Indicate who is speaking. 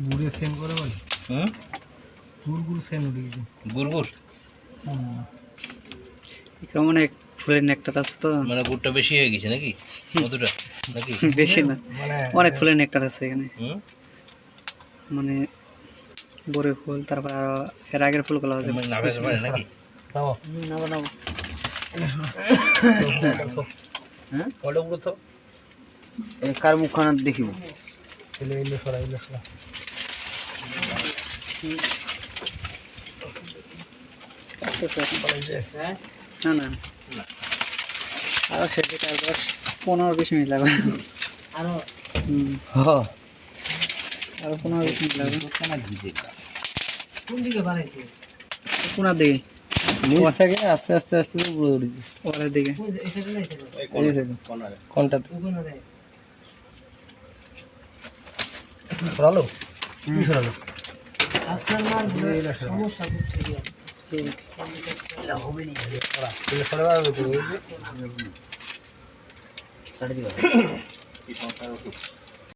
Speaker 1: গুড়ে সেন করে বলে গুড় সেন উঠে গেছে
Speaker 2: গুড়
Speaker 3: কেমন এক ফুলের নেকটার আছে তো
Speaker 2: মানে গুড়টা বেশি হয়ে গেছে নাকি মধুটা নাকি
Speaker 3: বেশি না
Speaker 1: মানে
Speaker 3: অনেক ফুলের নেকটার আছে এখানে মানে বড়ই ফুল তারপর আরো এর আগের ফুলগুলো আছে
Speaker 2: মানে নাভে পারে নাকি
Speaker 1: দাও
Speaker 3: নাও নাও
Speaker 1: হ্যাঁ ওটা পুরো তো
Speaker 3: এই কার মুখখানা দেখিব
Speaker 1: এলে এলে সরা
Speaker 3: না না আরো সেটা তারপর 15-20 মিনিট লাগবে আরো
Speaker 1: হ্যাঁ
Speaker 3: আরো 15-20 মিনিট লাগবে
Speaker 1: কোন দিকে বানাইছে
Speaker 3: কোনার দিকে
Speaker 1: নিচ থেকে আস্তে আস্তে আস্তে পুরো উঠে গেছে
Speaker 3: ওর দিকে
Speaker 1: কোনটা সরালো কি সরালো
Speaker 3: সমস্যা হচ্ছে হবে না
Speaker 1: সরে